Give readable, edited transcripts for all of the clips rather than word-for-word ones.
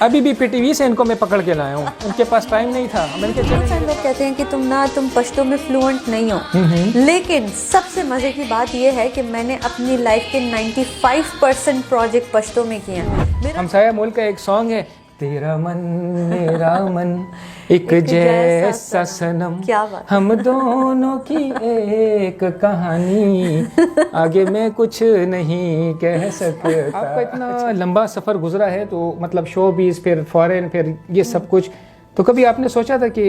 अभी भी पीटीवी से इनको मैं पकड़ के लाया हूँ, उनके पास टाइम नहीं था। मैंने कहा बहुत सारे लोग कहते हैं कि तुम पश्तो में फ्लुएंट नहीं हो, लेकिन सबसे मज़े की बात यह है कि मैंने अपनी लाइफ के 95% प्रोजेक्ट पश्तो में किए हैं। हमसाया मुल्क का एक सॉन्ग है, तेरा मन मेरा मन एक जैसा सनम, क्या बात, हम दोनों की एक कहानी, आगे मैं कुछ नहीं कह सकता। आपका इतना लंबा सफ़र गुजरा है, तो मतलब शोबिज़, फिर फॉरेन, फिर ये सब कुछ, तो कभी आपने सोचा था कि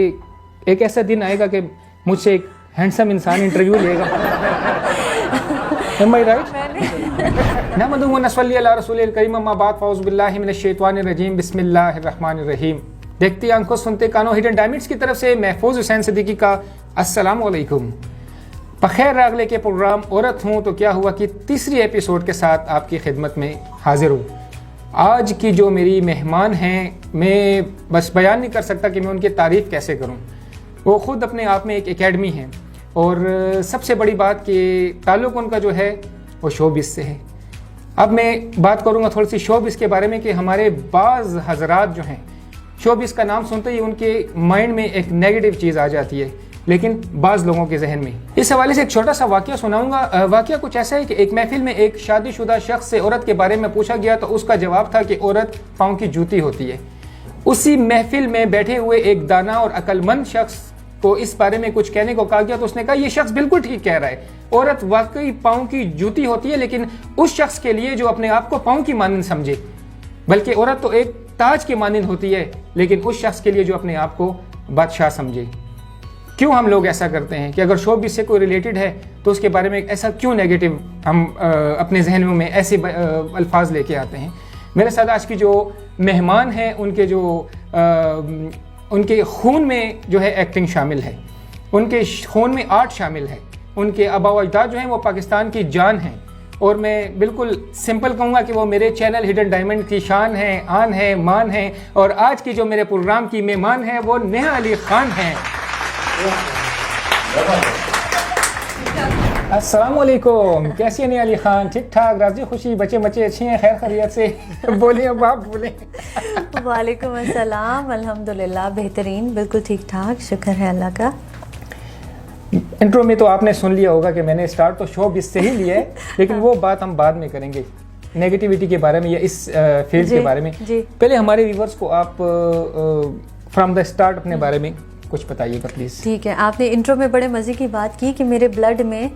एक ऐसा दिन आएगा कि मुझसे एक हैंडसम इंसान इंटरव्यू लेगा? Am I right? नहमदुहु व नसल्ली अला रसूलिल करीम, अम्मा बाद, फ़ऊज़ु बिल्लाहि मिनश शैतानिर रजीम, बिस्मिल्लाहिर रहमानिर रहीम। देखते आंखों सुनते कानों, हिडन डायमंड्स की तरफ से महफूज हुसैन सिद्दीकी का अस्सलाम वालेकुम। बखैर रागले के प्रोग्राम औरत हूँ तो क्या हुआ की तीसरी एपिसोड के साथ आपकी खिदमत में हाजिर हूँ। आज की जो मेरी मेहमान हैं, मैं बस बयान नहीं कर सकता कि मैं उनकी तारीफ़ कैसे करूँ। वो ख़ुद अपने आप में एक एकेडमी है, और सबसे बड़ी बात कि ताल्लुक़ उनका जो है वो शोबिज़ से है। अब मैं बात करूंगा थोड़ी सी शोबिज़ के बारे में कि हमारे बाज़ हज़रात जो हैं, शोबिज़ का नाम सुनते ही उनके माइंड में एक नेगेटिव चीज़ आ जाती है, लेकिन बाज़ लोगों के जहन में। इस हवाले से एक छोटा सा वाक़या सुनाऊंगा। वाक़या कुछ ऐसा है कि एक महफिल में एक शादीशुदा शख्स से औरत के बारे में पूछा गया, तो उसका जवाब था कि औरत पाँव की जूती होती है। उसी महफिल में बैठे हुए एक दाना और अक्लमंद शख्स को इस बारे में कुछ कहने को कहा गया, तो उसने कहा ये शख्स बिल्कुल ठीक कह रहा है, औरत वाकई पाँव की जूती होती है, लेकिन उस शख्स के लिए जो अपने आप को पाँव की मानंद समझे, बल्कि औरत तो एक ताज की मानंद होती है, लेकिन उस शख्स के लिए जो अपने आप को बादशाह समझे। क्यों हम लोग ऐसा करते हैं कि अगर शोबिज़ से कोई रिलेटेड है तो उसके बारे में ऐसा क्यों नेगेटिव हम अपने जहनों में ऐसे अल्फाज लेके आते हैं। मेरे साथ आज की जो मेहमान हैं, उनके खून में जो है एक्टिंग शामिल है, उनके खून में आर्ट शामिल है, उनके आबा व अजदाद जो हैं वो पाकिस्तान की जान हैं, और मैं बिल्कुल सिंपल कहूँगा कि वो मेरे चैनल हिडन डायमंड की शान है, आन है, मान है। और आज की जो मेरे प्रोग्राम की मेहमान है वो नेहा अली खान हैं। अस्सलाम वालेकुम, कैसी है नेहा अली खान? ठीक ठाक, राजी खुशी, बच्चे बच्चे अच्छे हैं, खैर खैरियत से? बोलिए, अब आप बोलें। वालेकुम अस्सलाम, अल्हम्दुलिल्लाह बेहतरीन, बिल्कुल ठीक ठाक, शुक्र है अल्लाह का। इंट्रो में तो आपने सुन लिया होगा कि मैंने स्टार्ट तो शोबिज़ से ही लिया है, लेकिन वो बात हम बाद में करेंगे, नेगेटिविटी के बारे में या इस फील्ड के बारे में। पहले हमारे व्यूवर्स को आप फ्रॉम द स्टार्ट अपने बारे में कुछ बताइएगा प्लीज़। ठीक है, आपने इंट्रो में बड़े मज़े की बात की कि मेरे ब्लड में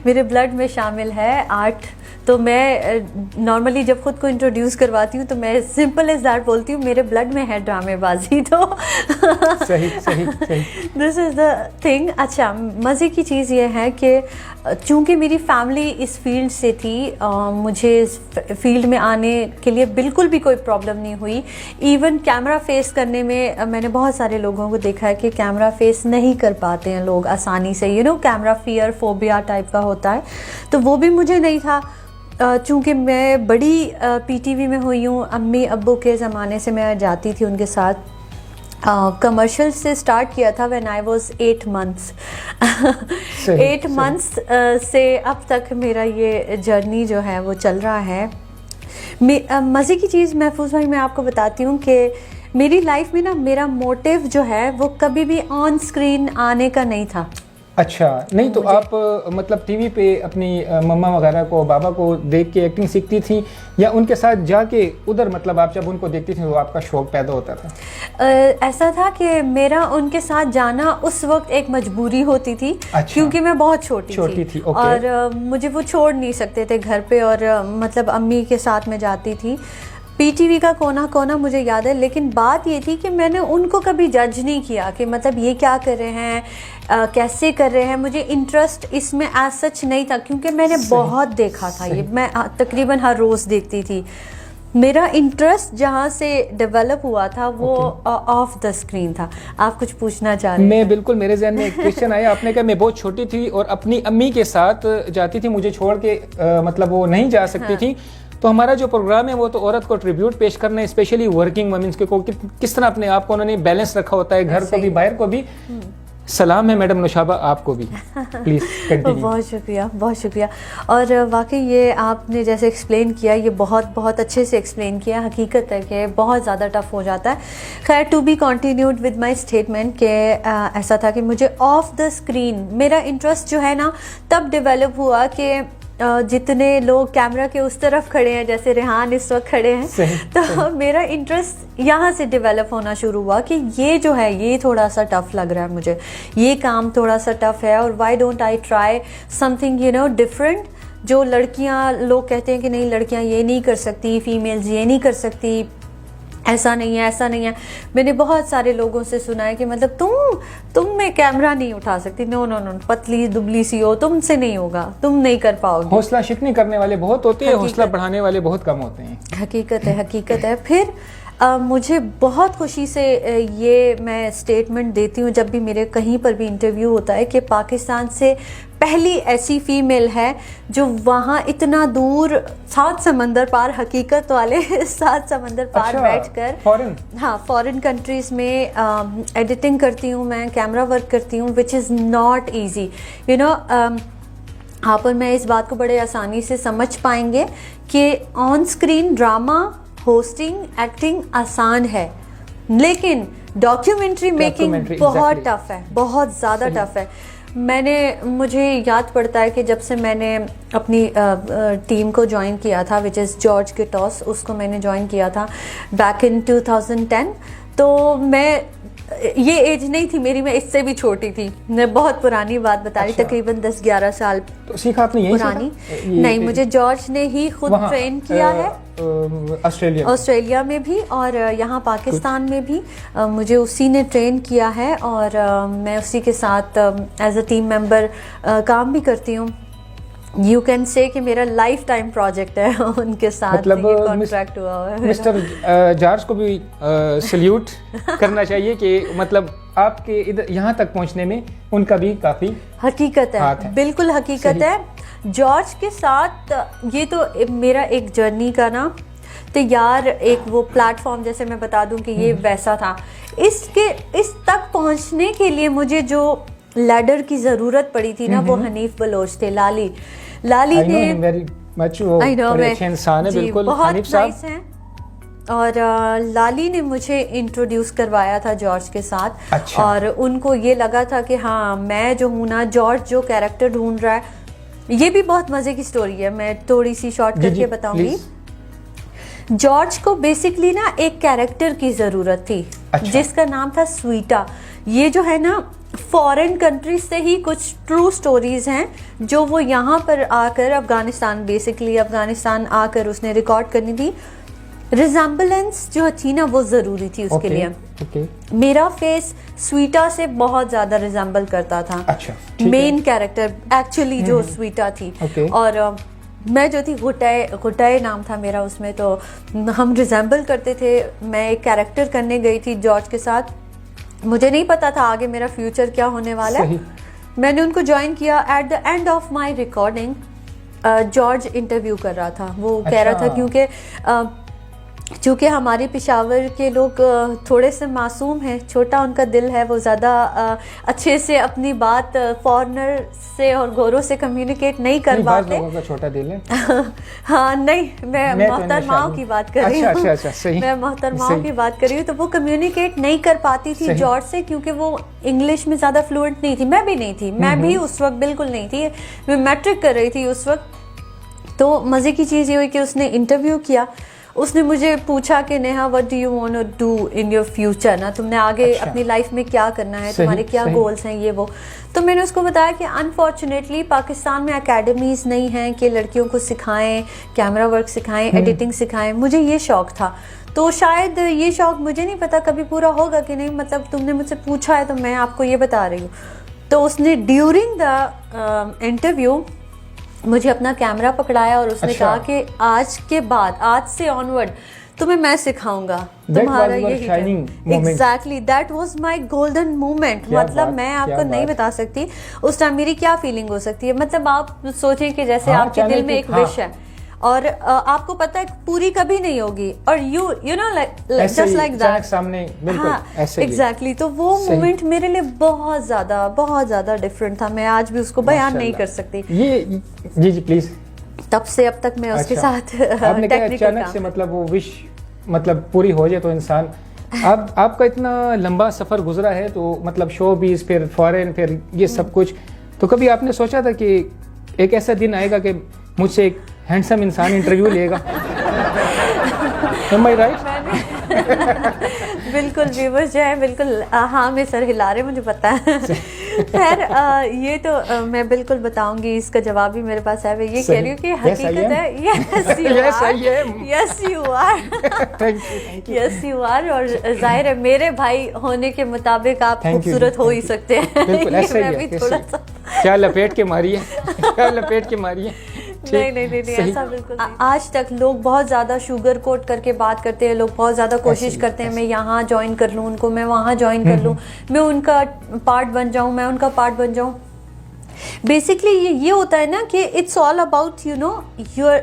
मेरे ब्लड में शामिल है आर्ट। तो मैं नॉर्मली जब खुद को इंट्रोड्यूस करवाती हूँ तो मैं सिंपल एज दैट बोलती हूँ, मेरे ब्लड में है ड्रामेबाजी। तो सही सही सही, दिस इज़ द थिंग। अच्छा, मज़े की चीज़ ये है कि चूँकि मेरी फैमिली इस फील्ड से थी, मुझे इस फील्ड में आने के लिए बिल्कुल भी कोई प्रॉब्लम नहीं हुई। इवन कैमरा फेस करने में मैंने बहुत सारे लोगों को देखा है कि कैमरा फेस नहीं कर पाते हैं लोग आसानी से, कैमरा फियर, फोबिया टाइप का होता है, तो वो भी मुझे नहीं था। चूँकि मैं बड़ी पीटीवी में हुई हूँ, अम्मी अब्बू के ज़माने से मैं जाती थी उनके साथ। कमर्शियल से स्टार्ट किया था when I was 8 months. 8 months से अब तक मेरा ये जर्नी जो है वो चल रहा है। मज़े की चीज़ महफूज भाई मैं आपको बताती हूँ कि मेरी लाइफ में ना मेरा मोटिव जो है वो कभी भी ऑन स्क्रीन आने का नहीं था। अच्छा, नहीं तो आप मतलब टीवी पे अपनी मम्मा वगैरह को, बाबा को देख के एक्टिंग सीखती थी, या उनके साथ जाके उधर, मतलब आप जब उनको देखती थी तो आपका शौक पैदा होता था? ऐसा था कि मेरा उनके साथ जाना उस वक्त एक मजबूरी होती थी। अच्छा। क्योंकि मैं बहुत छोटी थी। और मुझे वो छोड़ नहीं सकते थे घर पे, और मतलब अम्मी के साथ में जाती थी। पीटीवी का कोना कोना मुझे याद है, लेकिन बात ये थी कि मैंने उनको कभी जज नहीं किया कि मतलब ये क्या कर रहे हैं, कैसे कर रहे हैं। मुझे इंटरेस्ट इसमें एज सच नहीं था, क्योंकि मैंने बहुत देखा था ये, मैं तकरीबन हर रोज़ देखती थी। मेरा इंटरेस्ट जहाँ से डेवलप हुआ था वो ऑफ द स्क्रीन था। आप कुछ पूछना चाह रहे हैं? मैं बिल्कुल, मेरे जहन में एक क्वेश्चन आया। आपने कहा मैं बहुत छोटी थी और अपनी अम्मी के साथ जाती थी, मुझे छोड़ के मतलब वो नहीं जा सकती थी। तो हमारा जो प्रोग्राम है वो तो औरत को ट्रिब्यूट पेश करना है, स्पेशली वर्किंग वुमेन्स को किस तरह अपने आप को उन्होंने बैलेंस रखा होता है, घर को भी बाहर को भी। सलाम है मैडम नौशाबा आपको भी, प्लीज कंटिन्यू। बहुत शुक्रिया। और वाकई ये आपने जैसे एक्सप्लेन किया, ये बहुत अच्छे से एक्सप्लेन किया। हकीकत है कि बहुत ज़्यादा टफ हो जाता है। खैर, to be continued with my statement कि ऐसा था कि मुझे ऑफ द स्क्रीन मेरा इंटरेस्ट जो है ना तब डेवलप हुआ कि जितने लोग कैमरा के उस तरफ खड़े हैं, जैसे रेहान इस वक्त खड़े हैं, तो मेरा इंटरेस्ट यहाँ से डेवलप होना शुरू हुआ कि ये जो है ये थोड़ा सा टफ लग रहा है मुझे, ये काम थोड़ा सा टफ है, और why don't I try something different. जो लड़कियाँ, लोग कहते हैं कि नहीं लड़कियाँ ये नहीं कर सकती, फीमेल्स ये नहीं कर सकती, ऐसा नहीं है। मैंने बहुत सारे लोगों से सुना है कि मतलब तुम में कैमरा नहीं उठा सकती, नो, पतली दुबली सी हो, तुमसे नहीं होगा, तुम नहीं कर पाओगे। हौसला शिकनी करने वाले बहुत होते हैं, हौसला बढ़ाने वाले बहुत कम होते हैं। हकीकत है। फिर मुझे बहुत खुशी से ये मैं स्टेटमेंट देती हूँ जब भी मेरे कहीं पर भी इंटरव्यू होता है कि पाकिस्तान से पहली ऐसी फीमेल है जो वहाँ इतना दूर 7 समंदर पार, हकीकत वाले 7 समंदर पार बैठकर फॉरेन कंट्रीज़ में एडिटिंग करती हूँ मैं, कैमरा वर्क करती हूँ, विच इज़ नॉट ईजी। आप और मैं इस बात को बड़े आसानी से समझ पाएंगे कि on screen drama, hosting, acting आसान है, लेकिन डॉक्यूमेंट्री मेकिंग बहुत टफ है, बहुत ज़्यादा टफ है। मुझे याद पड़ता है कि जब से मैंने अपनी टीम को ज्वाइन किया था, विच इज़ जॉर्ज गिटॉस, उसको मैंने ज्वाइन किया था बैक इन 2010, तो मैं, ये एज नहीं थी मेरी, मैं इससे भी छोटी थी, मैं बहुत पुरानी बात बता रही, तकरीबन 10-11 साल तो सीखा आपने यहीं पुरानी नहीं, मुझे जॉर्ज ने ही खुद ट्रेन किया है, ऑस्ट्रेलिया में भी और यहाँ पाकिस्तान में भी मुझे उसी ने ट्रेन किया है, और मैं उसी के साथ एज अ टीम मेंबर काम भी करती हूँ। यू कैन से कि मेरा लाइफ टाइम प्रोजेक्ट है उनके साथ, मतलब कॉन्ट्रैक्ट हुआ है। मिस्टर जॉर्ज को भी सल्यूट करना चाहिए कि मतलब आपके इधर यहाँ तक पहुँचने में उनका भी काफ़ी हकीकत है, बिल्कुल हकीकत है। जॉर्ज के साथ ये तो मेरा एक जर्नी का ना तैयार एक वो प्लेटफॉर्म, जैसे मैं बता दूं कि ये वैसा था, इस तक पहुंचने के लिए मुझे जो लैडर की ज़रूरत पड़ी थी ना, वो हनीफ बलोच थे, लाली ने बहुत नाइस हैं, और लाली ने मुझे इंट्रोड्यूस करवाया था जॉर्ज के साथ। अच्छा। और उनको ये लगा था कि हाँ, मैं जो हूँ ना, जॉर्ज जो कैरेक्टर ढूंढ रहा है, ये भी बहुत मज़े की स्टोरी है, मैं थोड़ी सी शॉर्ट करके बताऊंगी। जॉर्ज को बेसिकली ना एक कैरेक्टर की ज़रूरत थी। अच्छा। जिसका नाम था स्वीटा। ये जो है ना, फॉरेन कंट्रीज से ही कुछ ट्रू स्टोरीज हैं जो वो यहाँ पर आकर अफगानिस्तान आकर उसने रिकॉर्ड करनी थी। रिजेम्बलेंस जो थी ना, वो ज़रूरी थी उसके लिए। मेरा फेस स्वीटा से बहुत ज़्यादा रिजेम्बल करता था। अच्छा, मेन कैरेक्टर एक्चुअली जो स्वीटा थी। और मैं जो थी, गुटाए नाम था मेरा उसमें, तो हम रिजेम्बल करते थे। मैं एक कैरेक्टर करने गई थी जॉर्ज के साथ, मुझे नहीं पता था आगे मेरा फ्यूचर क्या होने वाला है। मैंने उनको ज्वाइन किया। At the end of my recording George interview कर रहा था। वो कह रहा था क्योंकि चूँकि हमारे पेशावर के लोग थोड़े से मासूम हैं, छोटा उनका दिल है, वो ज़्यादा अच्छे से अपनी बात फॉरेनर से और गोरों से कम्युनिकेट नहीं कर पाते। लोगों का छोटा दिल है। हाँ नहीं, मैं मोहतरमाओं की बात कर रही हूँ। अच्छा, मैं मोहतरमाओं की बात कर रही हूँ। तो वो कम्युनिकेट नहीं कर पाती थी जॉर्ज से, क्योंकि वो इंग्लिश में ज़्यादा फ्लुएंट नहीं थी। मैं भी नहीं थी, मैं भी उस वक्त बिल्कुल नहीं थी। मैं मैट्रिक कर रही थी उस वक्त। तो मज़े की चीज़ ये हुई कि उसने इंटरव्यू किया। उसने मुझे पूछा कि Neha, what do you want to do in your future, ना तुमने आगे अपनी लाइफ में क्या करना है, तुम्हारे क्या गोल्स हैं, ये वो। तो मैंने उसको बताया कि अनफॉर्चुनेटली पाकिस्तान में एकेडमीज़ नहीं हैं कि लड़कियों को सिखाएं, कैमरा वर्क सिखाएं, एडिटिंग सिखाएं। मुझे ये शौक़ था, तो शायद ये शौक़ मुझे नहीं पता कभी पूरा होगा कि नहीं, मतलब तुमने मुझसे पूछा है तो मैं आपको ये बता रही हूँ। तो उसने ड्यूरिंग द इंटरव्यू मुझे अपना कैमरा पकड़ाया और उसने कहा कि आज के बाद, आज से ऑनवर्ड तुम्हें मैं सिखाऊंगा, तुम्हारा यही exactly that was my golden moment. मतलब मैं आपको नहीं बता सकती उस टाइम मेरी क्या फीलिंग हो सकती है। मतलब आप सोचें कि जैसे आपके दिल में एक विश है और आपको पता है पूरी कभी नहीं होगी, और you know just like that सामने, बिल्कुल ऐसे ही। एग्जैक्टली। तो वो मोमेंट मेरे लिए बहुत ज्यादा डिफरेंट था, मैं आज भी उसको बयान नहीं कर सकती। ये जी जी प्लीज। तब से अब तक मैं उसके साथ आपने कहा अचानक से मतलब वो विश मतलब पूरी हो जाए तो इंसान, अब आपका इतना लंबा सफर गुजरा है तो मतलब शोबीज, फिर फॉरेन, फिर ये सब कुछ, तो कभी आपने सोचा था कि एक ऐसा दिन आएगा कि मुझसे एक हैंडसम इंसान इंटरव्यू लेगा? Am I right? बिल्कुल व्यूअर्स जो है बिल्कुल हाँ में सर हिला रहे, मुझे पता है। खैर ये तो मैं बिल्कुल बताऊंगी, इसका जवाब भी मेरे पास है। मैं ये कह रही हूँ कि हकीकत है यस यू आर, और जाहिर है मेरे भाई होने के मुताबिक आप खूबसूरत हो ही सकते हैं। मैं भी थोड़ा सा क्या लपेट के मारिए, क्या लपेट के मारिए। नहीं ऐसा बिल्कुल नहीं। आज तक लोग बहुत ज़्यादा शुगर कोट करके बात करते हैं, लोग बहुत ज़्यादा कोशिश करते हैं मैं यहाँ ज्वाइन कर लूँ उनको, मैं वहाँ ज्वाइन कर लूँ, मैं उनका पार्ट बन जाऊँ, मैं उनका पार्ट बन जाऊँ। बेसिकली ये होता है ना कि it's all about you know your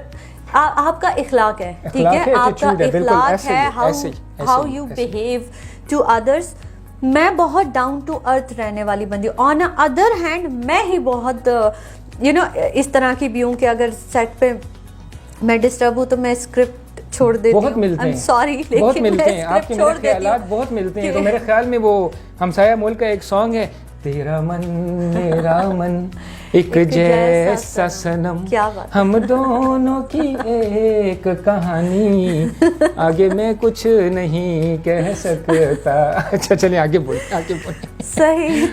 आपका इखलाक है, ठीक है, आपका इखलाक है, how you behave to others. मैं बहुत डाउन टू अर्थ रहने वाली बंदी। ऑन अदर हैंड मैं ही बहुत यू नो इस तरह की भी हूँ कि अगर सेट पे मैं डिस्टर्ब हूँ तो मैं स्क्रिप्ट छोड़ देती हूँ। बहुत मिलते हैं, सॉरी, लेकिन बहुत मिलते हैं आपके मेरे ख्यालात बहुत मिलते हैं। तो मेरे ख्याल में वो हमसाया मुल्क का एक सॉन्ग है, तेरा मन मेरा मन एक जैसा सनम, हम दोनों की एक कहानी, आगे मैं कुछ नहीं कह सकता। अच्छा चलिए आगे बोल। सही।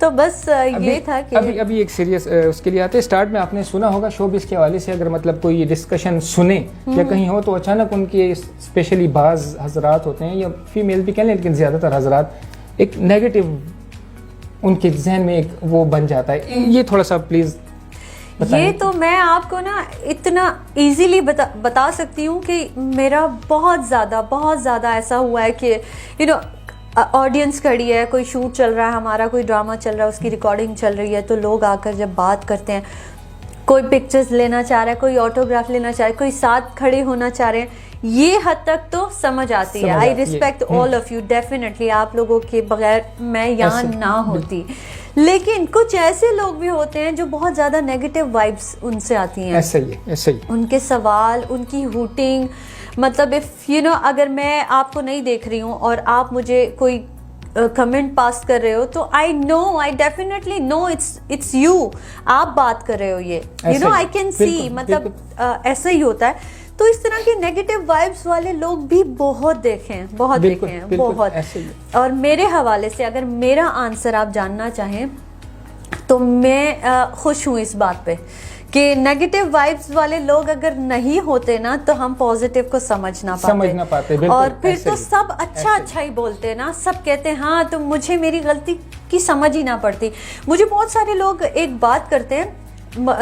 तो बस ये था कि अभी एक सीरियस उसके लिए आते हैं। स्टार्ट में आपने सुना होगा शोबिस के हवाले से, अगर मतलब कोई डिस्कशन सुने या कहीं हो तो अचानक उनके स्पेशली बाज हजरात होते हैं या फीमेल भी कह लें, लेकिन ज़्यादातर हजरात एक नेगेटिव उनके जहन में एक वो बन जाता है। ये थोड़ा सा प्लीज ये तो मैं आपको ना इतना इजीली बता सकती हूँ कि मेरा बहुत ज़्यादा ऐसा हुआ है कि यू नो ऑडियंस खड़ी है, कोई शूट चल रहा है हमारा, कोई ड्रामा चल रहा है, उसकी रिकॉर्डिंग चल रही है, तो लोग आकर जब बात करते हैं, कोई पिक्चर्स लेना चाह रहा है, कोई ऑटोग्राफ लेना चाह रहा है, कोई साथ खड़े होना चाह रहे हैं, ये हद तक तो समझ आती है। I respect all of you, definitely आप लोगों के बगैर मैं यहाँ ना होती। लेकिन कुछ ऐसे लोग भी होते हैं जो बहुत ज़्यादा नेगेटिव वाइब्स उनसे आती हैं। ऐसे ही उनके सवाल, उनकी हूटिंग, मतलब इफ यू नो अगर मैं आपको नहीं देख रही हूँ और आप मुझे कोई कमेंट पास कर रहे हो तो I definitely know it's you, आप बात कर रहे हो, ये you know I can see, मतलब ऐसा ही होता है। तो इस तरह के नेगेटिव वाइब्स वाले लोग भी बहुत देखे हैं बहुत। और मेरे हवाले से अगर मेरा आंसर आप जानना चाहें तो मैं खुश हूँ इस बात पे कि नेगेटिव वाइब्स वाले लोग अगर नहीं होते ना तो हम पॉजिटिव को समझ ना पाते। और फिर तो सब अच्छा ही बोलते हैं ना, सब कहते हैं हाँ तो मुझे मेरी गलती की समझ ही ना पड़ती। मुझे बहुत सारे लोग एक बात करते हैं,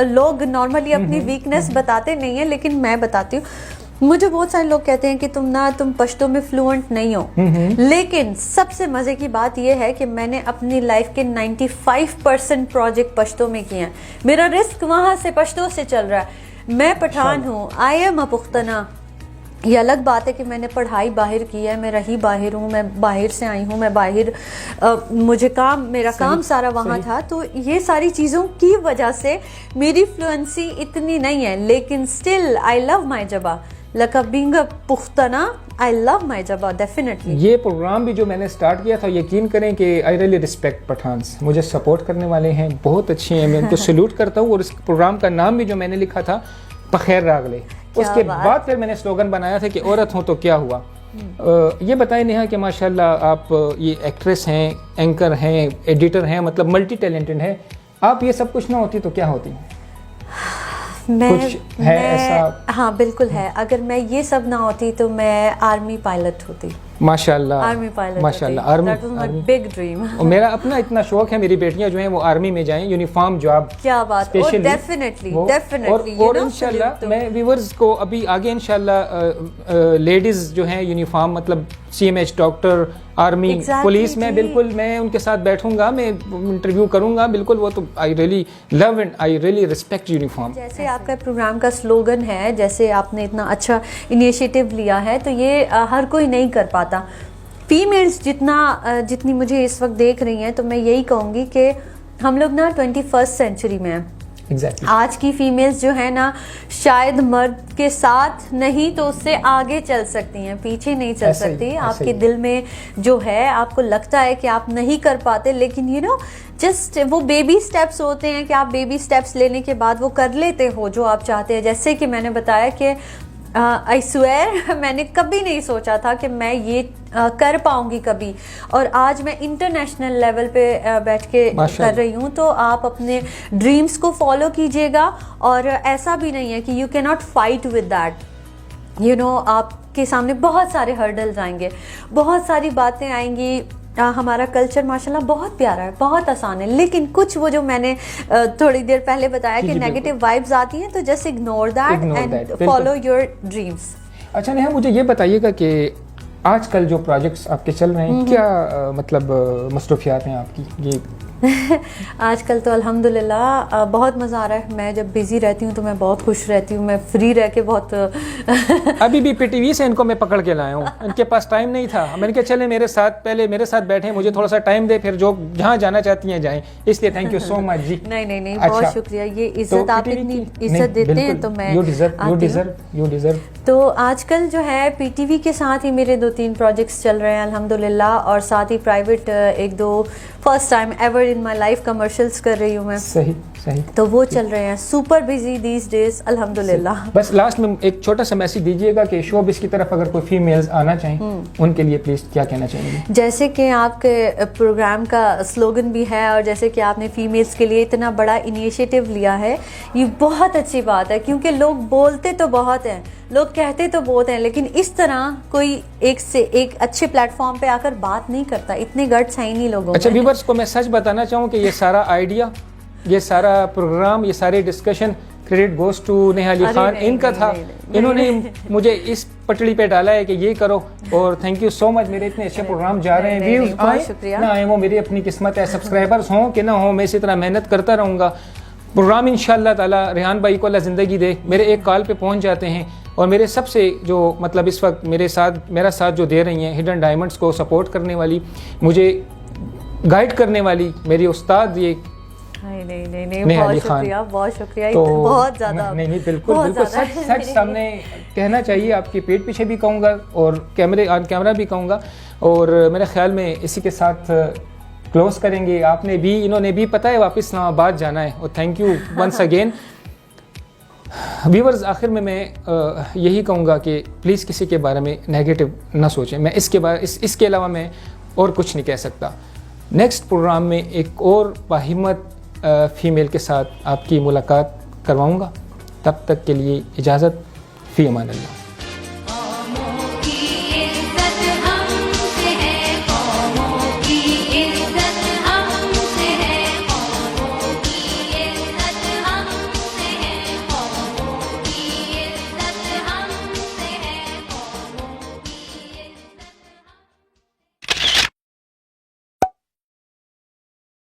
लोग नॉर्मली अपनी वीकनेस बताते नहीं है लेकिन मैं बताती हूँ। मुझे बहुत सारे लोग कहते हैं कि तुम पश्तो में फ्लुएंट नहीं हो, लेकिन सबसे मजे की बात यह है कि मैंने अपनी लाइफ के 95% प्रोजेक्ट पश्तो में किए हैं। मेरा रिस्क वहां से पश्तो से चल रहा है। मैं पठान हूँ, आई एम अ पुख्तना। ये अलग बात है कि मैंने पढ़ाई बाहर की है, मैं रही बाहर हूँ, मैं बाहर से आई हूँ, मैं बाहर मुझे मेरा काम सारा वहाँ था। तो ये सारी चीज़ों की वजह से मेरी फ्लुएंसी इतनी नहीं है, लेकिन स्टिल आई लव माई जबा लका being a पुख्तना, I love my जबा डेफिनेटली। ये प्रोग्राम भी जो मैंने स्टार्ट किया था, यकीन करें कि आई रियली रिस्पेक्ट पठान्स, मुझे सपोर्ट करने वाले हैं, बहुत अच्छे हैं, मैं उनको सैल्यूट करता हूँ। और इस प्रोग्राम का नाम भी जो मैंने लिखा था बखैर रागले, उसके बाद फिर मैंने स्लोगन बनाया था कि औरत हो तो क्या हुआ। ये बताएं नेहा कि माशाल्लाह आप ये एक्ट्रेस हैं, एंकर हैं, एडिटर हैं, मतलब मल्टी टैलेंटेड हैं। आप ये सब कुछ ना होती तो क्या होती? कुछ है ऐसा? हाँ बिल्कुल है। अगर मैं ये सब ना होती तो मैं आर्मी पायलट होती। माशाल्लाह, आर्मी पायलट माशाल्लाह, army, that was my big dream. और मेरा अपना इतना शौक है, मेरी बेटियां जो हैं वो आर्मी में जाएं, यूनिफॉर्म जॉब। क्या बात, स्पेशली डेफिनेटली और इंशाल्लाह मैं व्यूअर्स को अभी आगे इंशाल्लाह लेडीज जो हैं यूनिफॉर्म मतलब CMH, डॉक्टर, आर्मी, पुलिस में बिल्कुल मैं उनके साथ बैठूंगा, मैं इंटरव्यू करूंगा बिल्कुल। वो तो I really love and I really respect uniform. जैसे आपका प्रोग्राम का स्लोगन है, जैसे आपने इतना अच्छा इनिशिएटिव लिया है, तो ये हर कोई नहीं कर पाता। फीमेल्स जितनी मुझे इस वक्त देख रही हैं, तो मैं यही कहूँगी कि हम लोग ना 21st सेंचुरी में हैं। Exactly. आज की फीमेल्स जो है ना, शायद मर्द के साथ नहीं तो उससे आगे चल सकती हैं, पीछे नहीं चल सकती। आपके दिल में जो है, आपको लगता है कि आप नहीं कर पाते, लेकिन यू नो जस्ट वो बेबी स्टेप्स होते हैं कि आप बेबी स्टेप्स लेने के बाद वो कर लेते हो जो आप चाहते हैं। जैसे कि मैंने बताया कि आई स्वेयर मैंने कभी नहीं सोचा था कि मैं ये कर पाऊंगी कभी, और आज मैं इंटरनेशनल लेवल पे बैठ के कर रही हूँ। तो आप अपने ड्रीम्स को फॉलो कीजिएगा, और ऐसा भी नहीं है कि you can not fight with that. You know आपके सामने बहुत सारे हर्डल्स आएंगे, बहुत सारी बातें आएंगी। हमारा कल्चर माशाल्लाह बहुत प्यारा है, बहुत आसान है, लेकिन कुछ वो जो मैंने थोड़ी देर पहले बताया कि नेगेटिव वाइब्स आती हैं, तो just ignore that and follow your dreams. अच्छा नेहा, मुझे ये बताइएगा कि आजकल जो प्रोजेक्ट्स आपके चल रहे हैं, क्या मतलब मसरूफियात हैं आपकी ये? आजकल तो अल्हम्दुलिल्लाह बहुत मज़ा आ रहा है। मैं जब बिज़ी रहती हूँ तो मैं बहुत खुश रहती हूँ, मैं फ्री रह के बहुत अभी भी PTV से इनको मैं पकड़ के लाया हूँ, इनके पास टाइम नहीं था। मैंने कहा चले पहले मेरे साथ बैठे, मुझे थोड़ा सा टाइम दे, फिर जो जहाँ जाना चाहती हैं जाएं। इसलिए थैंक यू सो मच जी। नहीं बहुत शुक्रिया, ये इज्जत आप इतनी इज्जत देते हैं तो मैं यू डिजर्व। तो आजकल जो है PTV के साथ ही मेरे 2-3 प्रोजेक्ट्स चल रहे हैं अल्हम्दुलिल्लाह, और साथ ही private 1-2 first time ever in my life commercials कर रही हूँ मैं। सही तो वो चल रहे हैं, सुपर बिजी दीज डेज अल्हम्दुलिल्लाह। बस लास्ट में एक छोटा सा मैसेज दीजिएगा कि शोबिज़ की तरफ अगर कोई फीमेल्स आना चाहें, उनके लिए प्लीज क्या कहना चाहेंगे? जैसे कि आपके प्रोग्राम का स्लोगन भी है, और जैसे कि आपने फीमेल्स के लिए इतना बड़ा इनिशिएटिव लिया है, ये बहुत अच्छी बात है। क्योंकि लोग बोलते तो बहुत हैं, लोग कहते तो बहुत हैं, लेकिन इस तरह कोई एक से एक अच्छे प्लेटफॉर्म पे आकर बात नहीं करता। इतने गट्स हैं ही नहीं लोगों में। अच्छा व्यूअर्स को मैं सच बताना चाहूँ कि ये सारा आइडिया, ये सारा प्रोग्राम, ये सारे discussion credit goes to Neha Ali Khan, इनका था। इन्होंने मुझे इस पटड़ी पे डाला है कि ये करो, और थैंक यू सो मच। मेरे इतने अच्छे प्रोग्राम जा रहे हैं, व्यूज आए ना आए वो मेरी अपनी किस्मत है, सब्सक्राइबर्स हों कि ना हो, मैं इसी तरह मेहनत करता रहूँगा। प्रोग्राम इंशाअल्लाह ताला रेहान भाई को अल्लाह ज़िंदगी दे, मेरे एक कॉल पे पहुँच जाते हैं, और मेरे सबसे जो मतलब इस वक्त मेरा साथ जो दे रही हैं, हिडन डायमंड्स को सपोर्ट करने वाली, मुझे गाइड करने वाली मेरी उस्ताद ये नहीं बहुत शुक्रिया तो बहुत ज़्यादा। नहीं बिल्कुल सच सामने कहना चाहिए, आपके पेट पीछे भी कहूँगा और ऑन कैमरा भी कहूँगा, और मेरे ख्याल में इसी के साथ क्लोज करेंगे। इन्होंने भी पता है वापस इस्लामाबाद जाना है, और thank you once again. Viewers, आखिर में मैं यही कहूँगा कि प्लीज़ किसी के बारे में नेगेटिव ना सोचें। मैं इसके अलावा मैं और कुछ नहीं कह सकता। नेक्स्ट प्रोग्राम में एक और बाहिम्मत फीमेल के साथ आपकी मुलाकात करवाऊँगा। तब तक के लिए इजाज़त, फ़ी अमान अल्लाह।